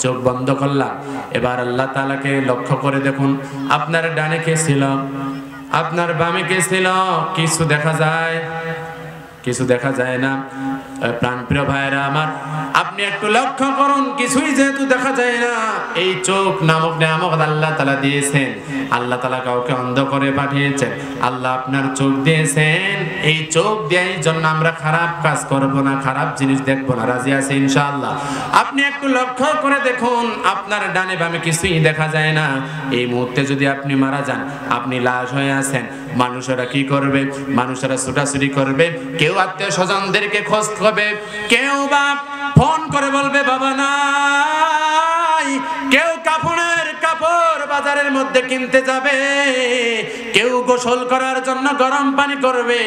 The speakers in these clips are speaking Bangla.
চোখ বন্ধ করলাম। এবার আল্লাহ তাআলাকে লক্ষ্য করে দেখুন, আপনার ডানে কে ছিল, আপনার বামে কে ছিল, কিছু দেখা যায়? কিছু দেখা যায় না। প্রাণপ্রিয় ভাইরা আমার, আপনি একটু লক্ষ্য করুন, কিছুই যেহেতু দেখা যায় না, এই চোখ নামক নিয়ামত আল্লাহ তাআলা দিয়েছেন। আল্লাহ তাআলা কাউকে অন্ধ করে পাঠিয়েছেন, আল্লাহ আপনার চোখ দিয়েছেন। এই চোখ দেওয়ার জন্য আমরা খারাপ কাজ করব না, খারাপ জিনিস দেখব না। রাজি আছে ইনশাআল্লাহ? আপনি একটু লক্ষ্য করে দেখুন, আপনার ডানে বামে কিছুই দেখা যায় না। এই মুহূর্তে যদি আপনি মারা যান, আপনি লাশ হয়ে আছেন, মানুষেরা কি করবে? মানুষেরা ছুটাছুটি করবে, কেউ আত্মীয় স্বজনদেরকে খোঁজ করবে, কেউ বা ফোন করে বলবে বাবা নাই, কেউ কাফনের কাপড় বাজারের মধ্যে কিনতে যাবে, কেউ গোসল করার জন্য গরম পানি করবে,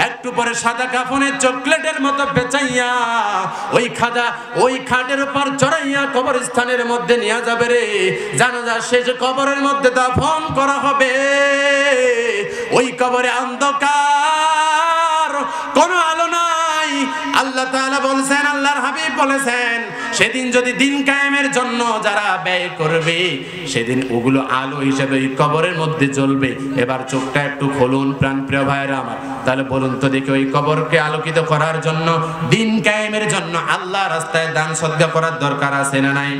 একটু পরে সাদা কাফনের চকলেটের মতো বেচাইয়া ওই খাটের উপর চড়াইয়া কবরস্থানের মধ্যে নিয়ে যাবে রে। জানাজা শেষে কবরের মধ্যে দাফন করা হবে। ওই কবরে অন্ধকার, কোনো আলো নাই। আল্লাহ তাআলা বলেছেন, আল্লাহর হাবিব বলেছেন, সেদিন যদি দিন কায়েমের জন্য যারা ব্যয় করবে, সেদিন ওগুলো আলো হিসেবে ওই কবরের মধ্যে জ্বলবে। এবার চোখটা একটু খুলুন প্রাণপ্রিয় ভাইরা আমার, তাহলে বলুন তো দেখি, ওই কবরকে আলোকিত করার জন্য, দিন কায়েমের জন্য আল্লাহ রাস্তায় দান সদকা করার দরকার আছে না নাই?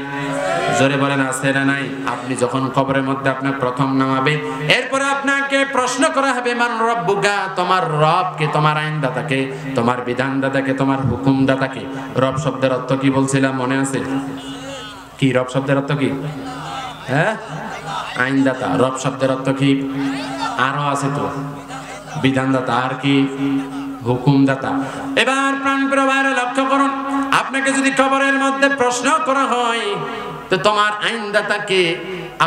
জোরে বলেন, আছে না নাই? আপনি যখন কবরের মধ্যে আপনার প্রথম নামাবে, এরপরে আপনাকে প্রশ্ন করা হবে, মান রব্বুকা, তোমার রব কে, তোমার আইনদাতাকে, তোমার বিধানদাতাকে, তোমার হুকুমদাতাকে। রব শব্দের অর্থ কি বলছিলাম, মনে আছে কি? রব শব্দের অর্থ কি? হ্যাঁ, আইনদাতা। রব শব্দের অর্থ কি? আরো আছে তো, বিধানদাতা, আর কি? হুকুমদাতা। এবার প্রাণপ্রিয় ভাইরা লক্ষ্য করুন, আপনাকে যদি কবরের মধ্যে প্রশ্ন করা হয়, তো তোমার আইনদাতাকে,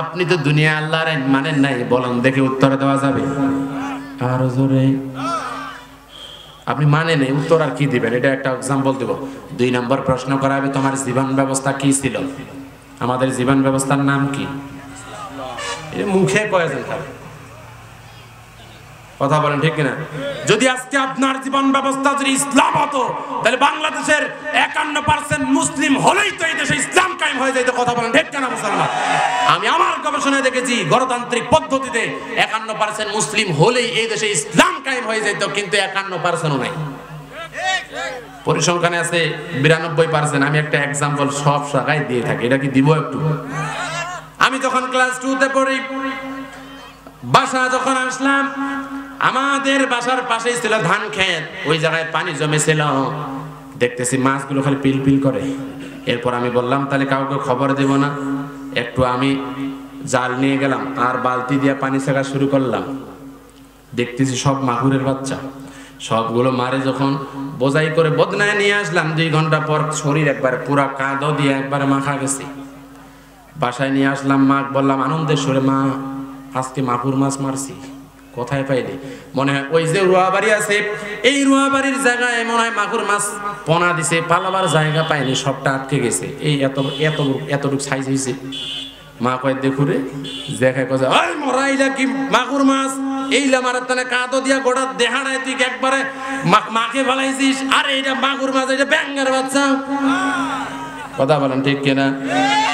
আপনি তো দুনিয়া আল্লাহর আইন মানেন নাই, বলেন দেখে উত্তর দেওয়া যাবে? আরো জোরে। আপনি মানে নেই, উত্তর আর কি দিবেন? এটা একটা এক্সাম্পল দেব। 2 নম্বর প্রশ্ন করা হবে, তোমার জীবন ব্যবস্থা কি ছিল? আমাদের জীবন ব্যবস্থার নাম কি? মুখে কয়েছেন কথা বলেন, ঠিক কিনা? যদি আজকে আপনার জীবন ব্যবস্থা যদি ইসলাম হতো, তাহলে বাংলাদেশের 51% মুসলিম হলেই তো এই দেশে ইসলাম কায়েম হয়ে যেত। কথা বলেন, ঠিক কিনা মুসলমান? আমি আমার গবেষণায় দেখেছি, গণতান্ত্রিক পদ্ধতিতে 51% মুসলিম হলেই এই দেশে ইসলাম কায়েম হয়ে যেত, কিন্তু 51%ও নাই। পরিসংখ্যানে আছে 92%। আমি একটা এক্সাম্পল সব জায়গায় দিয়ে থাকি, এটা কি দিব একটু? আমি যখন ক্লাস 2তে পড়ি, বাসা যখন আসলাম, আমাদের বাসার পাশেই ছিল ধান ক্ষেত, ওই জায়গায় পানি জমেছিল, দেখতেছি মাছগুলো খালি পিল পিল করে। এরপর আমি বললাম, তাহলে কাউকে খবর দেব না, একটু আমি জাল নিয়ে গেলাম আর বালতি দিয়ে পানি ছাকা শুরু করলাম। দেখতেছি সব মাগুরের বাচ্চা, সবগুলো মারে যখন বোঝাই করে বদনায় নিয়ে আসলাম, 2 ঘন্টা পর শরীর একবারে পুরা কাঁদো দিয়ে একবারে মাখা গেছে। বাসায় নিয়ে আসলাম, মা বললাম আনন্দের সুরে, মা আজকে মাগুর মাছ মারছি। কোথায় পাইলি? মনে হয় ওই যে রুয়াবাড়ি আছে, এই রুয়াবাড়ির জায়গায় মনে হয় মাগুর মাছ পোনা দিছে, পালাবার জায়গা পাইনি, সবটা আটকে গেছে, এই এতটুকু সাইজ হয়েছে। মা কয় দেখুরে, দেখায় কথা, ওই মরা এইলা কি মাগুর মাছ, এইলা মারার তানে কাঁদো দিয়া গোটা দেহাড়ায় তুই একবারে মাকে ফেলাইছিস, আরে এইটা মাগুর মাছ, এটা ব্যাঙ্গার বাচ্চা। কথা বলেন, ঠিক কিনা?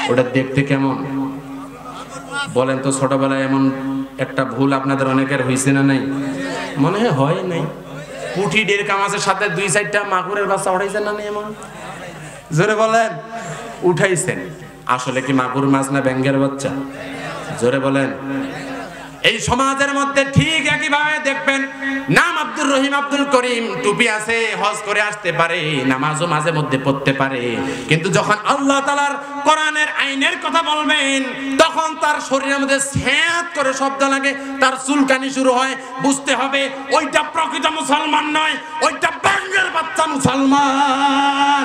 ওটা দেখতে কেমন বলেন তো? ছোটবেলায় এমন একটা ভুল আপনাদের অনেকের হয়েছে না নাই? মনে হয় নাই? পুঁটি ডের কামাচের সাথে 2-4টা মাগুরের বাচ্চা উঠাইছেন না? এমন জোরে বলেন, উঠাইছেন। আসলে কি মাগুর মাছ না ব্যাঙ্গের বাচ্চা? জোরে বলেন। এই সমাজের মধ্যে ঠিক একইভাবে দেখবেন, নাম আব্দুর রহিম, আব্দুল করিম, টুপি আছে, হজ করে আসতে পারে, নামাজও মাঝে মধ্যে পড়তে পারে, কিন্তু যখন আল্লাহ তাআলার কোরআনের আইনের কথা বলবেন, তখন তার শরীরের মধ্যে স্যাঁত করে শব্দ লাগে, তার চুলকানি শুরু হয়। বুঝতে হবে ওইটা প্রকৃত মুসলমান নয়, ওইটা ব্যাঙ্গের বাচ্চা মুসলমান।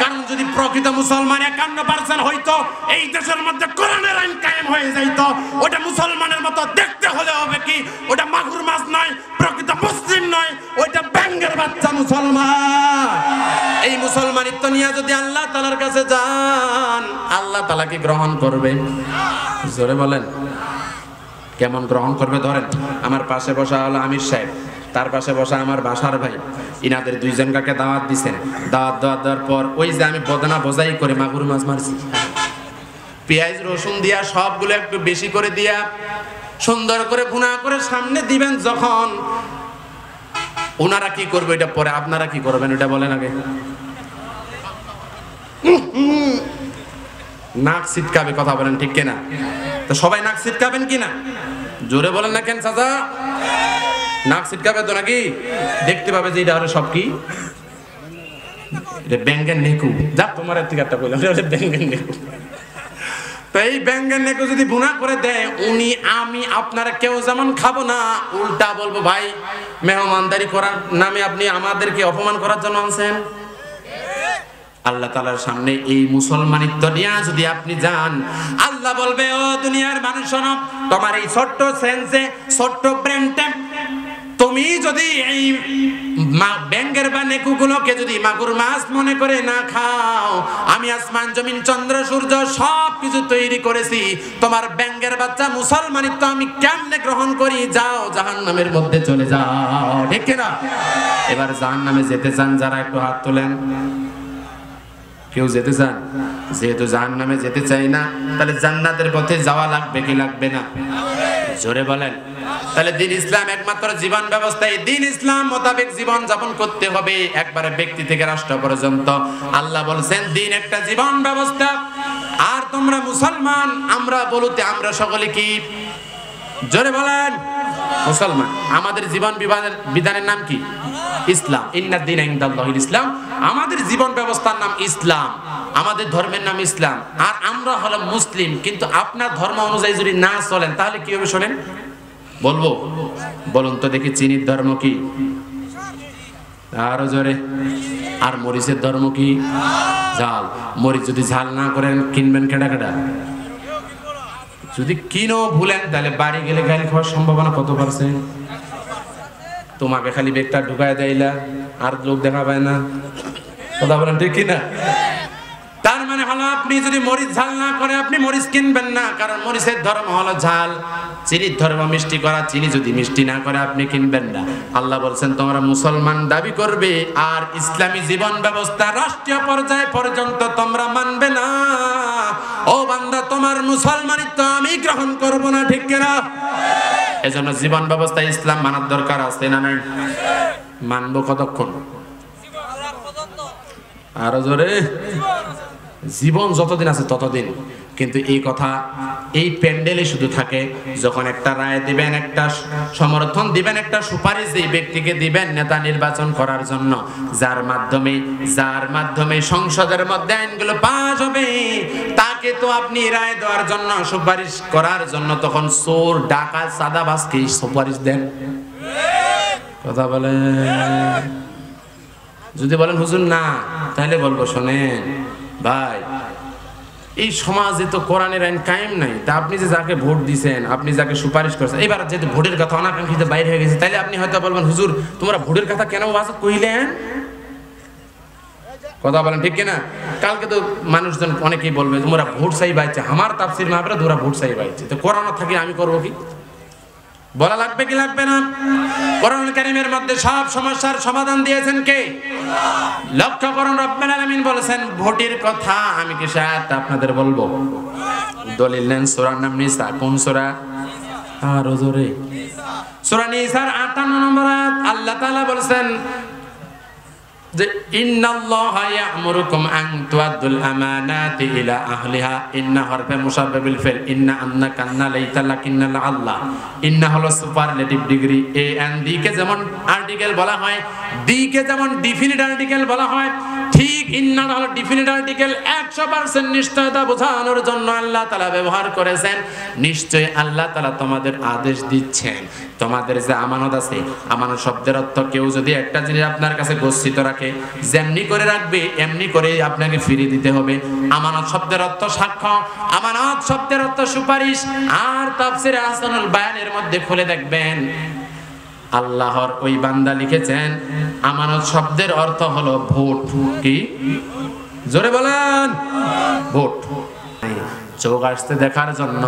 কারণ যদি প্রকৃত মুসলমান 51% হইতো, এই দেশের মধ্যে কোরআনের আইন কায়েম হয়ে যাইত। ওটা মুসলমানের মতো দেখতে হলে হবে কি, ওটা মাগুর মাছ নয়, প্রকৃত মুসলিম নয়, ওইটা ব্যাঙ্গের বাচ্চা মুসলমান। এই মুসলমানিত্ব নিয়ে যদি আল্লাহ তাআলার কাছে যান, আল্লাহ তাআলা কি গ্রহণ করবে? জোরে বলেন, কেমন গ্রহণ করবে? ধরেন আমার পাশে বসা হলো আমির সাহেব, তার পাশে বসা আমার বাসার ভাই, ইনাদের 2 জনকে দাওয়াত দিছেন। দাওয়াত দেওয়ার পর ওই যে আমি বদনা বোঝাই করে মাগুর মাছ মারছি, পেঁয়াজ রসুন দিয়া সবগুলো একটু বেশি করে দিয়া সুন্দর করে ভুনা করে সামনে দিবেন যখন, ওনারা কি করবে এটা পরে, আপনারা কি করবেন এটা বলেন আগে। নাক ছিটকাবে, কথা বলেন ঠিক কিনা? তো সবাই নাক ছিটকাবেন কিনা? জোরে বলেন না কেন চাচা? নাক ছিটকাবে তো নাকি? দেখতে পাবে যে এটা হলো সব কি, এটা ব্যাঙ্গের নেকু। যা তোমার টিকারটা বললাম, ব্যাঙ্গের নেকু। তো এই ব্যাঙ্গের নেকু যদি ভুনা করে দেয় উনি, আমি, আপনারা কেউ যেমন খাবো না, উল্টা বলবো ভাই মেহমানদারি করার নামে আপনি আমাদেরকে অপমান করার জন্য আনছেন। আল্লাহ তাআলার সামনে এই মুসলমানিত্ব নিয়ে যদি আপনি যান, আল্লাহ বলবে ও দুনিয়ার মানুষ শোনো, তোমার এই ছোট্ট সেন্সে ছোট্ট ব্রেনটে তুমি যদি এই ব্যাঙ্গের বা নেকুগুলোকে যদি মাগুর মাছ মনে করে না খাও, আমি আসমান জমিন চন্দ্র সূর্য সব কিছু তৈরি করেছি, তোমার ব্যাঙ্গের বাচ্চা মুসলমানিত্ব আমি কেমনে গ্রহণ করি? যাও জাহান্নামের মধ্যে চলে যাও, ঠিক কিনা? এবার জাহান্নামে যেতে চান যারা একটু হাত তোলেন। কেউ যেতে চান? যেহেতু জাহান্নামে যেতে চাই না, তাহলে জান্নাতের পথে যাওয়া লাগবে কি লাগবে না? জোরে বলেন। তাহলে দিন ইসলাম একমাত্র জীবন ব্যবস্থা, এই দিন ইসলাম মোতাবেক জীবন যাপন করতে হবে, একবারে ব্যক্তি থেকে রাষ্ট্র পর্যন্ত। আল্লাহ বলছেন দিন একটা জীবন ব্যবস্থা। আর তোমরা মুসলমান, আমরা বলতে আমরা সকলে কি? জোরে বলেন মুসলমান। আমাদের জীবন বিধানের নাম কি? ইসলাম। ইন্নাদ দীনা ইনদাল্লাহিল ইসলাম। আমাদের জীবন ব্যবস্থার নাম ইসলাম, আমাদের ধর্মের নাম ইসলাম। আর আমরা হলাম মুসলিম। কিন্তু আপনার ধর্ম অনুযায়ী যদি না চলেন তাহলে কি হবে শোনেন, বলবো। বলুন তো দেখি, চিনির ধর্ম কি? আরো জোরে। আর মরিচের ধর্ম কি? ঝাল। মরিচ যদি ঝাল না করেন কিনবেন কেডা কেডা? যদি কিনো ভুলেন তাহলে বাড়ি গেলে গালি খাওয়ার সম্ভাবনা কত পারছেন? তোমাকে খালি বেগটা ঢুকায় দেয়লা, আর লোক দেখা পায় না, কথা বলেন ঠিক কিনা? তার মানে হলো আপনি যদি মরিচ ঝাল না করে আপনি মরিচ কিনবেন না, কারণ মরিচের ধর্ম হলো ঝাল। চিনির ধর্ম মিষ্টি করা, চিনি যদি মিষ্টি না করে আপনি কিনবেন না। আল্লাহ বলছেন তোমরা মুসলমান দাবি করবে আর ইসলামী জীবন ব্যবস্থা রাষ্ট্রীয় পর্যায়ে পর্যন্ত তোমরা মানবে না, ও বান্দা তোমার মুসলমানিত্ব আমি গ্রহণ করব না, ঠিক কিনা? এজন্য জীবন ব্যবস্থা ইসলাম মানার দরকার আছে না নাই? মানবো কতক্ষণ? আরো জোরে। জীবন যতদিন আছে ততদিন। কিন্তু এই কথা এই প্যান্ডেলে শুধু থাকে যখন একটা রায় দিবেন, একটা সমর্থন দিবেন, একটা সুপারিশ এই ব্যক্তিকে দিবেন নেতা নির্বাচন করার জন্য, যার মাধ্যমে সংসদের মধ্যে আইনগুলো পাস হবে, তাকে তো আপনি রায় দেওয়ার জন্য সুপারিশ করার জন্য তখন চোর ডাকাত চাঁদাবাজকে সুপারিশ দেন, কথা বলেন। যদি বলেন হুজুর না, তাহলে বলবো শোনেন ভাই, এই সমাজে তো কোরআনের আইন কায়েম নাই, তা আপনি যে যাকে ভোট দিছেন, আপনি যাকে সুপারিশ করছেন, এবার যেহেতু ভোটের কথা অনাকাঙ্ক্ষিত বাইরে হয়ে গেছে, তাইলে আপনি হয়তো বলবেন হুজুর তোমরা ভোটের কথা কেন ওয়াজ কইলেন, কথা বলেন ঠিক কিনা? কালকে তো মানুষজন অনেকেই বলবে তোমরা ভোট চাই বাইছে, আমার তাফসীর মাহফিলে তোমরা ভোট চাই বাইছে, তো কোরআন থাকে আমি করবো কি? বলা লাগবে কি লাগবে না? কোরআন কারীমের মধ্যে সব সমস্যার সমাধান দিয়েছেন কে? লক্ষ্য করুন, রব্বুল আলামিন বলেছেন ভোটের কথা। আমি কি আয়াতটা আপনাদের বলবো? দলিল নেন, সূরার নাম নিসা। কোন সূরা? আর জোরে। সূরা নিসার 58 নম্বর আয়াত। আল্লাহ তাআলা বলেছেন যে ইন্নাল্লাহা ইয়া'মুরুকুম আন তুআদ্দুল আমানাতি ইলা আহলিহা। ইন্না হরফে মুশাব্বাবিল ফিল, ইন্না আন্না কান্না লাইতা লাকিন্না আল্লাহ। ইন্না হলো superlative degree. A and the কে যেমন আর্টিকেল বলা হয়, ডি কে যেমন ডিফিনিট আর্টিকেল বলা হয়, ঠিক ইন্না হলো ডিফিনিট আর্টিকেল। 100% নিশ্চয়তা বোঝানোর জন্য আল্লাহ তাআলা ব্যবহার করেছেন। নিশ্চয় আল্লাহ তাআলা তোমাদের আদেশ দিচ্ছেন, তোমাদের যে আমানত আছে, আমানত শব্দের অর্থ কেউ যদি একটা জিনিস আপনার কাছে গচ্ছিত রাখে, যেমনি করে রাখবে এমনি করে আপনাকে ফিরিয়ে দিতে হবে। আমানত শব্দের অর্থ সাক্ষ্য, আমানত শব্দের অর্থ সুপারিশ। আর তাফসীরে আহসানুল বায়ানের মধ্যে খুলে দেখবেন আল্লাহর ওই বান্দা লিখেছেন আমানত শব্দের অর্থ হলো ভোট। কি? জোরে বলেন। ভোট। চোখ আসতে দেখার জন্য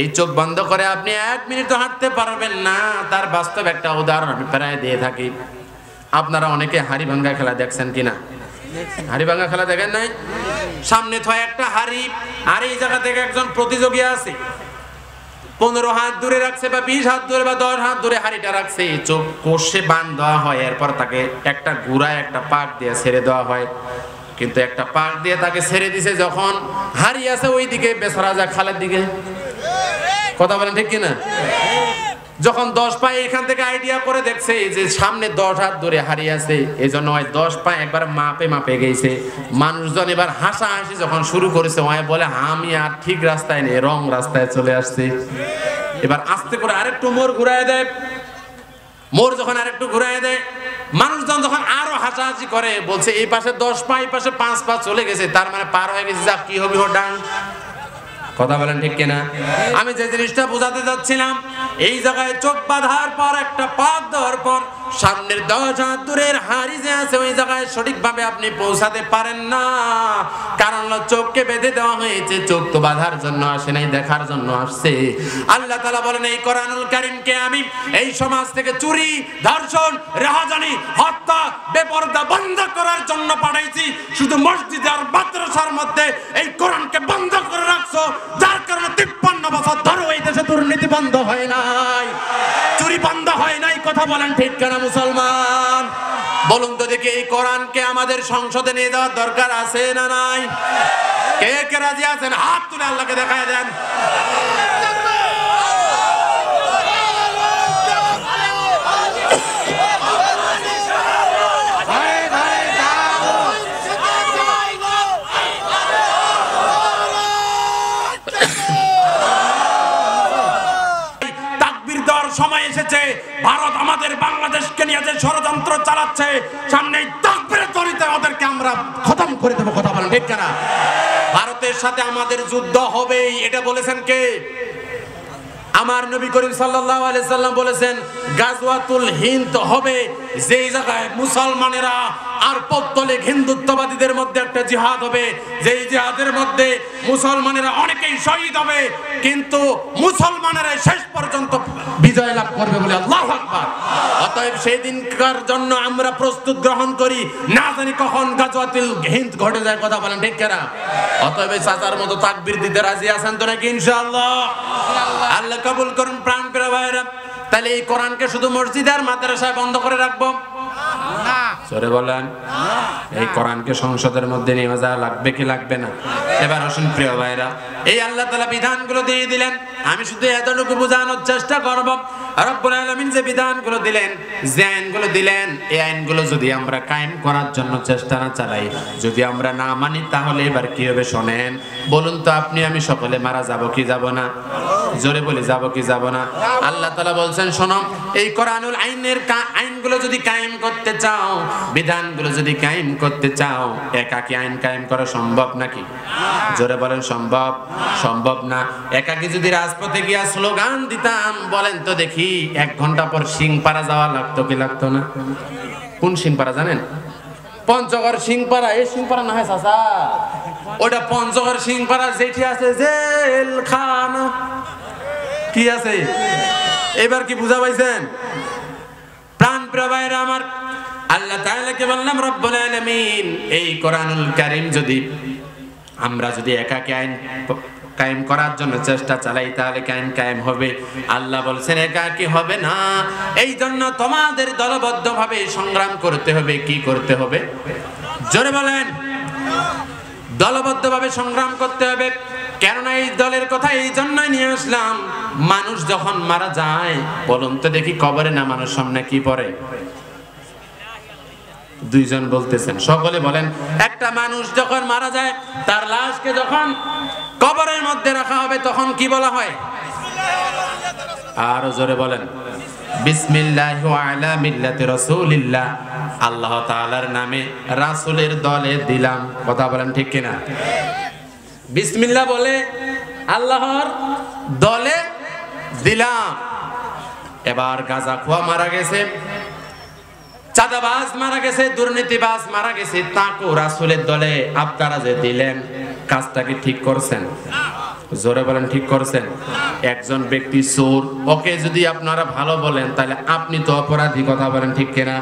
এই চোখ বন্ধ করে আপনি 1 মিনিটও হাঁটতে পারবেন না, তার বাস্তব একটা উদাহরণ আমি প্রায় দিয়ে থাকি। আপনারা অনেকে হাড়ি ভাঙ্গা খেলা দেখছেন কিনা? হাড়ি ভাঙা খেলা দেখেন নাই? সামনে থয় একটা হাড়ি, আর এই জায়গা থেকে একজন প্রতিযোগী আছে, 15 হাত দূরে রাখছে বা 20 হাত দূরে বা 10 হাত দূরে হাড়িটা রাখছে, চোখ কোষে বান দেওয়া হয়, এরপর তাকে একটা গুড়ায় একটা পাক দিয়ে ছেড়ে দেওয়া হয়। কিন্তু একটা পাক দিয়ে তাকে ছেড়ে দিছে, যখন হাড়ি আছে ওই দিকে, বেচারা যায় খালের দিকে। কথা বলেন ঠিক কিনা? যখন 10 পা এখান থেকে আইডিয়া করে দেখছে যে সামনে 10 হাত দূরে হারিয়ে আছে, এই জন্য 10 পা একবার মাপে মাপে গেছে। মানুষজন এবার হাসাহাসি যখন শুরু করেছে, ওই বলে আমি আর ঠিক রাস্তায় নেই, রং রাস্তায় চলে আসছে। এবার আস্তে করে আরেকটু মোড় ঘুরায় দেয়, মোড় যখন আরেকটু ঘুরায় দেয়, মানুষজন যখন আরো হাসাহাসি করে, বলছে এই পাশে 10 পা, এই পাশে 5 পা চলে গেছে, তার মানে পার হয়ে গেছে, যা কি হবে ডাং। কথা বলেন ঠিক কিনা? আমি যে জিনিসটা বোঝাতে যাচ্ছিলাম, এই জায়গায় চোখ বাঁধার পর, একটা পাক দেওয়ার পর, সামনের 10 হাত দূরের হাড়ি যে আছে ওই জায়গায় সঠিকভাবে আপনি পৌঁছাতে পারেন না, কারণ চোখকে বেঁধে দেওয়া হয়েছে। চোখ তো বাঁধার জন্য আসে নাই, দেখার জন্য আসছে। আল্লাহ তাআলা বলেন, এই কোরআনুল কারীমকে আমি এই সমাজ থেকে চুরি, ধর্ষণ, রাহাজানি, হত্যা, বেপরদা বন্ধ করার জন্য পাঠাইছি। শুধু মসজিদ আর মাদ্রাসার মধ্যে এই কোরআনকে বন্ধ করে রাখছো, যার কারণে 53 বছর ধরে এই দেশে দুর্নীতি বন্ধ হয় নাই, চুরি বন্ধ হয় নাই। কথা বলেন ঠিক কিনা মুসলমান? বলুন তো দেখি, এই কোরআনকে আমাদের সংসদে নিয়ে যাওয়ার দরকার আছে না নাই? কে কে রাজি আছেন? হাত তুলে আল্লাহকে দেখায় দেন। সময় এসেছে, ভারত আমাদের বাংলাদেশকে নিয়ে যে ষড়যন্ত্র চালাচ্ছে, সামনে তাকবীরের ধ্বনিতে ওদেরকে আমরা খতম করে দেব। কথা বলেন ঠিক কিনা? ভারতের সাথে আমাদের যুদ্ধ হবেই, এটা বলেছেন কে? আমার নবী করিম সাল্লাল্লাহু আলাইহি সাল্লাম বলেছেন, গাজওয়াতুল হিন্দ হবে, যেই জায়গায় মুসলমানেরা আর পৌত্তলিক হিন্দুত্ববাদীদের মধ্যে একটা জিহাদ হবে, যেই জিহাদের মধ্যে মুসলমানেরা অনেকেই শহীদ হবে, কিন্তু মুসলমানেরা শেষ পর্যন্ত বিজয় লাভ করবে বলে। আল্লাহু আকবার। অতএব সেই দিনকার জন্য আমরা প্রস্তুত গ্রহণ করি, না জানি কখন গাজওয়াতুল হিন্দ ঘটে যায়। কথা বলেন ঠিক কিনা? অতএব চাচার মতো তাকবীর দিতে রাজি আছেন তো নাকি? ইনশাআল্লাহ। আল্লাহ কবুল করুন। প্রাণ প্রিয় ভাইরা, তাহলে এই কোরআনকে শুধু মসজিদ আর মাদ্রাসায় বন্ধ করে রাখবো না? জোরে বলেন। এই কোরআনকে সংসদের মধ্যে নিয়ে যাওয়া লাগবে কি লাগবে না? এবার আসুন প্রিয় ভাইরা, এই আল্লাহ তাআলা বিধানগুলো দিয়ে দিলেন, আমি শুধু এতটুকু বোঝানোর চেষ্টা করব, রব্বুল আলামিন যে বিধানগুলো দিলেন, যে আইনগুলো দিলেন, এই আইনগুলো যদি আমরা কায়েম করার জন্য চেষ্টা না চালাই, যদি আমরা না মানি, তাহলে এবার কি হবে শোনেন। বলুন তো, আপনি আমি সকলে মারা যাব কি যাব না? জোরে বলি, যাব কি যাব না? আল্লাহ তাআলা বলছেন, শোনো, এই কোরআনুল আইনের আইনগুলো যদি কায়েম করতে চাও, বিধানগুলো যদি কায়েম করতে চাও, একাকী আইন কায়েম করা সম্ভব নাকি? জোরে বলেন, সম্ভব? সম্ভব না। একাকী যদি রাজপথে গিয়া স্লোগান দিতাম, বলেন তো দেখি, 1 ঘন্টা পর সিংপাড়া যাওয়া লাগতো কি লাগতো না? কোন সিংপাড়া জানেন? পঞ্চগড় সিংপাড়া। এই সিংপাড়া না হয় চাচা, ওটা পঞ্চগড় সিংপাড়া, যেটি আছে জেলখানা। কি আছে? এবার কি বুঝা পাইছেন? প্রাণ প্রিয় ভাইরা আমার, আল্লাহ তাআলাকে বললাম, রব্বুল আলামিন, এই কোরআনুল কারীম যদি আমরা একাকী আইন কায়েম করার জন্য চেষ্টা চালাই, তাহলে আইন কায়েম হবে। আল্লাহ বলছেন একাকী হবে না, এই জন্য তোমাদের দলবদ্ধভাবে সংগ্রাম করতে হবে। কি করতে হবে? জোরে বলেন। দলবদ্ধভাবে সংগ্রাম করতে হবে। কেননা এই দলের কথা এই জন্যই নিয়ে আসলাম, মানুষ যখন মারা যায়, বলুন তো দেখি, কবরে নামানোর সামনে কি পড়ে? দুইজন বলতেছেন, সকলে বলেন। একটা মানুষ যখন মারা যায়, তার লাশকে যখন কবরের মধ্যে রাখা হবে, তখন কি বলা হয়? আরো জোরে বলেন, বিসমিল্লাহি ওয়া আলা মিল্লাতি রাসূলিল্লাহ। আল্লাহ তাআলার নামে, রাসূলের দলে দিলাম। কথা বলেন ঠিক কিনা? বিসমিল্লাহ বলে আল্লাহর দলে দিলাম। এবার গাঁজা খোয়া মারা গেছে, চাঁদাবাজ মারা গেছে, দুর্নীতিবাজ মারা গেছে, তাকেও রাসূলের দলে আপনারা যে দিলেন, কাজটা কি ঠিক করছেন? জোরে বলেন, ঠিক করছেন? একজন ব্যক্তি চোর, ওকে যদি আপনারা ভালো বলেন, তাহলে আপনি তো অপরাধী। কথা বলেন ঠিক কিনা?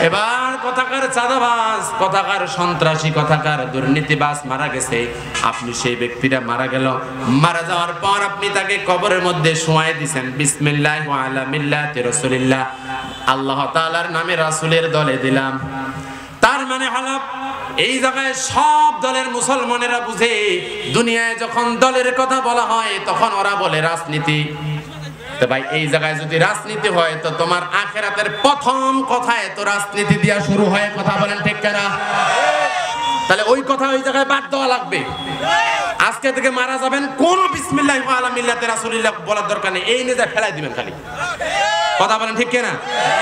এবার কথাকার চাঁদাবাজ, কথাকার সন্ত্রাসী, কথাকার দুর্নীতিবাজ মারা গেছে, আপনি সেই ব্যক্তিটা মারা গেল, মারা যাওয়ার পর আপনি তাকে কবরের মধ্যে শোয়াই দিয়েছেন, বিসমিল্লাহ ওয়া আলা মিল্লাতি রাসূলিল্লাহ, আল্লাহ তাআলার নামে রাসূলের দলে দিলাম। তার মানে হলো এই জায়গায় সব দলের মুসলমানেরা বুঝে, দুনিয়ায় যখন দলের কথা বলা হয় তখন ওরা বলে রাজনীতি। তো ভাই এই জায়গায় যদি রাজনীতি হয় তো তোমার আখিরাতের প্রথম কথায় তো রাজনীতি দিয়া শুরু হয়, কথা বলেন ঠিক কিনা? তাহলে ওই কথা ওই জায়গায় বাদ দেওয়া লাগবে। আজকে থেকে মারা যাবেন, কোন বিসমিল্লাহ ওয়া আলা মিল্লাতি রাসূলিল্লাহ বলার দরকার নেই, এই নিয়ে ফেলাই দিবেন খালি, কথা বলেন ঠিক কিনা?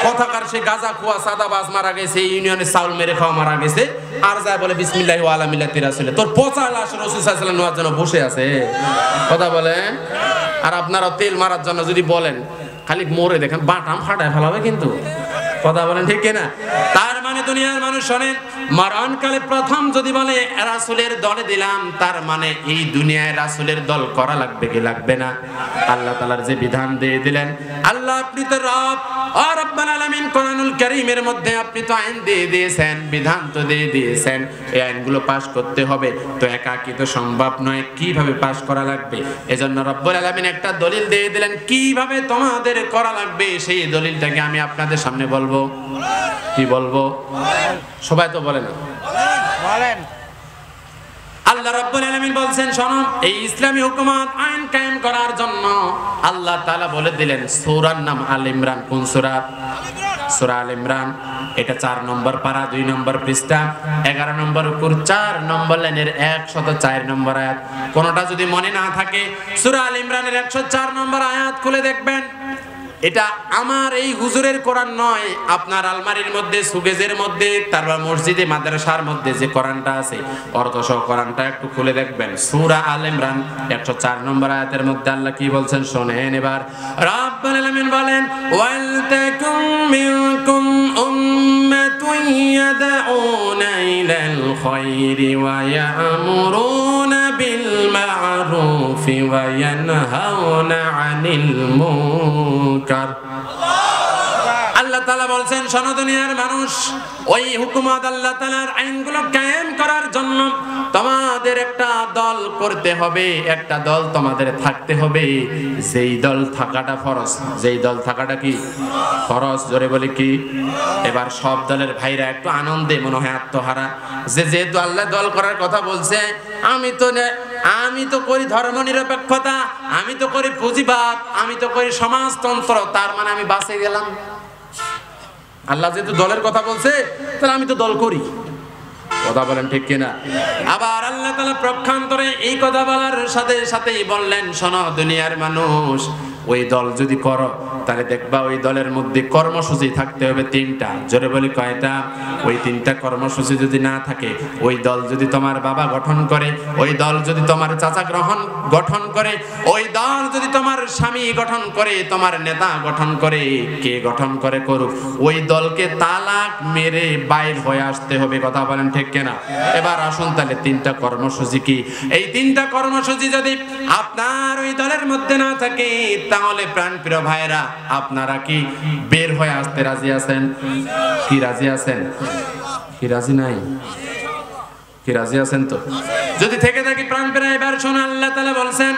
কথাকার সে গাঁজা খোয়া সাদাবাজ মারা গেছে, ইউনিয়নের চাউল মেরে খাওয়া মারা গেছে, আর যায় বলে বিসমিল্লাহ ওয়া আলা মিল্লাতি রাসূলিল্লাহ। তোর পচা লাশ রাসূল সাল্লাল্লাহু আলাইহি ওয়াসাল্লাম নেওয়ার জন্য বসে আছে, কথা বলেন। আর আপনারা তেল মারার জন্য যদি বলেন, খালি মোরে দেখেন বাটাম ফাটায় ফেলাবে কিন্তু, কথা বলেন ঠিক কিনা? তার মানে দুনিয়ার মানুষ শোনেন, মরণকালে প্রথম যদি বলে রাসূলের দলে দিলাম, তার মানে এই দুনিয়ায় রাসূলের দল করা লাগবে কি লাগবে না? আল্লাহ তাআলার যে বিধান দিয়ে দিলেন, আল্লাহ আপনি তো রব ও রব্বুল আলামিন, কোরআনুল কারীমের মধ্যে আপনি তো আইন দিয়ে দিয়েছেন, বিধান তো দিয়ে দিয়েছেন, এই আইনগুলো পাশ করতে হবে। তো একাকী তো সম্ভব নয়, কিভাবে পাশ করা লাগবে? এজন্য রব্বুল আলামিন একটা দলিল দিয়ে দিলেন কিভাবে তোমাদের করা লাগবে, সেই দলিলটাকে আমি আপনাদের সামনে বলবো। কি বলবো? সবাই তো বলে না, বলেন। আল্লাহ রাব্বুল আলামিন বলছেন, শোনো, এই ইসলামী হুকুমত আইন কায়েম করার জন্য আল্লাহ তাআলা বলে দিলেন, সূরার নাম আল ইমরান। কোন সূরা? সূরা আল ইমরান। এটা 4 নম্বর পারা, 2 নম্বর পৃষ্ঠা, 11 নম্বর রুকুর 4 নম্বর লাইনের 104 নম্বর আয়াত। কোনটা যদি মনে না থাকে, সূরা আল ইমরানের 104 নম্বর আয়াত খুলে দেখবেন। এটা আমার এই হুজুরের কোরআন নয়, আপনার আলমারির মধ্যে, সুগেজের মধ্যে, তারপর মসজিদে মাদ্রাসার মধ্যে যে কোরআনটা আছে অর্থসহ কোরআনটা একটু খুলে দেখবেন। সূরা আল ইমরান 104 নম্বর আয়াতের মধ্যে আল্লাহ কি বলছেন শোনেন এবার। রাব্বুল আলামিন বলেন, ওয়াল তাকুম মিনকুম উম্মাতুন ইয়াদউনা ইলাল খায়রি ওয়া ইয়া'মুরুনা বিল মা'রুফি ওয়া ইয়ানহাউনা আনিল মুনকার। আল্লাহ তাআলা বলছেন, শোনো দুনিয়ার মানুষ, ওই হুকুমত আল্লাহ তাআলার আইনগুলো কায়েম করার জন্য তোমাদের একটা দল করতে হবে, একটা দল তোমাদের থাকতে হবে, যেই দল থাকাটা ফরজ। যেই দল থাকাটা কি ফরজ? জোরে বলি কি? এবার সব দলের ভাইরা একটু আনন্দে মনে হয় আত্মহারা, যে যেহেতু আল্লাহ দল করার কথা বলছে, আমি তো করি ধর্ম নিরপেক্ষতা, আমি তো করি পুঁজিবাদ, আমি তো করি সমাজতন্ত্র, তার মানে আমি বাঁচে গেলাম। আল্লাহ যেহেতু দলের কথা বলছে, তাহলে আমি তো দল করি, কথা বলেন ঠিক কিনা? আবার আল্লাহ তাআলা প্রক্ষান্তরে এই কথা বলার সাথে সাথেই বললেন, শোনো দুনিয়ার মানুষ, ওই দল যদি করো তাহলে দেখবা ওই দলের মধ্যে কর্মসূচি থাকতে হবে 3টা। জোরে বলি কয়টা? ওই 3টা কর্মসূচি যদি না থাকে, ওই দল যদি তোমার বাবা গঠন করে, ওই দল যদি তোমার চাচা গঠন করে, ওই দল যদি তোমার স্বামী গঠন করে, তোমার নেতা গঠন করে, কে গঠন করে করুক, ওই দলকে তালাক মেরে বাইর হয়ে আসতে হবে, কথা বলেন ঠিক কিনা? এবার আসুন তাহলে 3টা কর্মসূচি কি? এই 3টা কর্মসূচি যদি আপনার ওই দলের মধ্যে না থাকে, তাহলে প্রাণপ্রিয় ভাইরা আপনারা কি বের হয়ে আসতে রাজি আছেন? কি রাজি আছেন? কি রাজি নাই? কি রাজি আছেন? তো যদি থেকে থাকি প্রাণপ্রিয়, এবার শোনো, আল্লাহ তাআলা বলছেন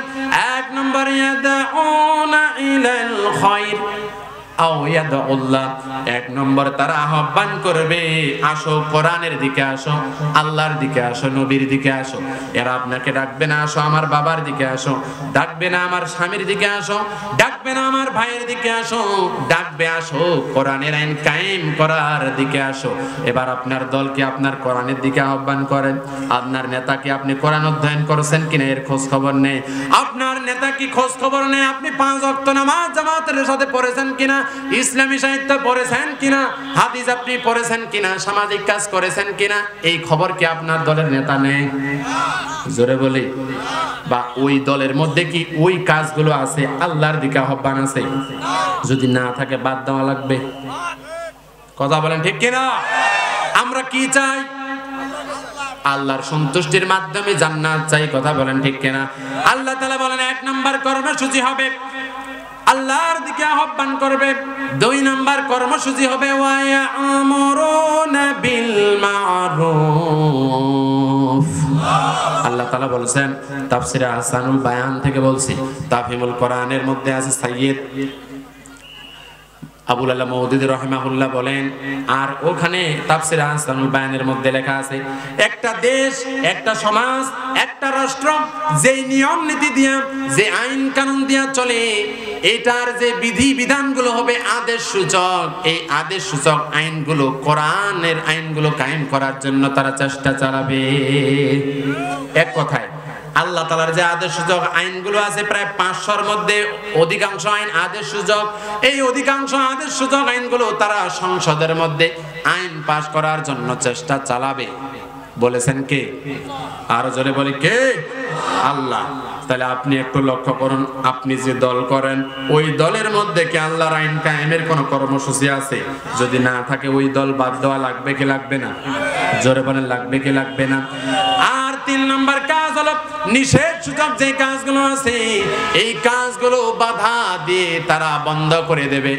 1 নম্বর, ইয়াদউনা ইলাল খায়র আও ইয়াদউল্লাহ। 1 নম্বর, তারা আহ্বান করবে, আসো কোরআনের দিকে আসো, আল্লাহর দিকে আসো, নবীর দিকে আসো। এরা আপনাকে ডাকবে না, আসো আমার বাবার দিকে আসো, ডাকবে না আমার স্বামীর দিকে আসো, ডাকবে না আমার ভাইয়ের দিকে আসো, ডাকবে আসো কোরআনের আইন কায়েম করার দিকে আসো। এবার আপনার দলকে আপনার কোরআনের দিকে আহ্বান করেন। আপনার নেতাকে আপনি কোরআন অধ্যয়ন করেছেন কিনা এর খোঁজ খবর নেই। আপনার নেতা কি খোঁজ খবর নেই আপনি 5 ওয়াক্ত নামাজ জামাতের সাথে পড়েছেন কিনা, ইসলামী সাহিত্য পড়েছেন কিনা, হাদিস আপনি পড়েছেন কিনা, সামাজিক কাজ করেছেন কিনা, এই খবর কি আপনার দলের নেতা নেই? জোরে বলি, বা ওই দলের মধ্যে কি ওই কাজগুলো আছে, আল্লাহর দিকে আহ্বান আছে? যদি না থাকে বাদ দেওয়া লাগবে, কথা বলেন ঠিক কিনা? আমরা কি চাই? আল্লাহর সন্তুষ্টির মাধ্যমে জান্নাত চাই, কথা বলেন ঠিক কিনা? আল্লাহ তাআলা বলেন 1 নম্বর কর্মসূচি হবে আল্লাহর দিকে আহ্বান করবে। 2 নাম্বার কর্মসূচি হবে ওয়া ইয়া'মুরুনা বিল মা'রুফ। আল্লাহ তাআলা বলেছেন, তাফসিরে আহসানুল বায়ান থেকে বলছি, তাফহিমুল কোরআনের মধ্যে আছে সাইয়্যিদ আবুল আল্লাহ মওদুদি রাহিমাহুল্লাহ বলেন, আর ওখানে তাফসিরে আহসানুল বায়ানের মধ্যে লেখা আছে, একটা দেশ, একটা সমাজ, একটা রাষ্ট্র যেই নিয়ম নীতি দিয়া, যে আইন কানুন দিয়া চলে, এটার যে বিধি বিধানগুলো হবে আদেশ সূচক, এই আদেশ সূচক আইনগুলো, কোরআনের আইনগুলো কায়েম করার জন্য তারা চেষ্টা চালাবে। এক কথায় আল্লাহ তাআলার যে আদেশ সূচক আইনগুলো আছে, প্রায় 500-র মধ্যে অধিকাংশ আইন আদেশ সূচক। এই অধিকাংশ আদেশ সূচক আইনগুলো তারা সংসদের মধ্যে আইন পাস করার জন্য চেষ্টা চালাবে। বলেছেন কে? আরো জোরে বলি কে? আল্লাহ। তাহলে আপনি একটু লক্ষ্য করুন, আপনি যে দল করেন ওই দলের মধ্যে কি আল্লাহর আইন কায়েমের কোনো কর্মসূচি আছে? যদি না থাকে ওই দল বাদ দেওয়া লাগবে কি লাগবে না? জোরে বলেন লাগবে কি লাগবে না? আর 3 নাম্বার কাজ হলো নিষেধ সূচক যে কাজগুলো আছে, এই কাজগুলো বাধা দিয়ে তারা বন্ধ করে দেবে।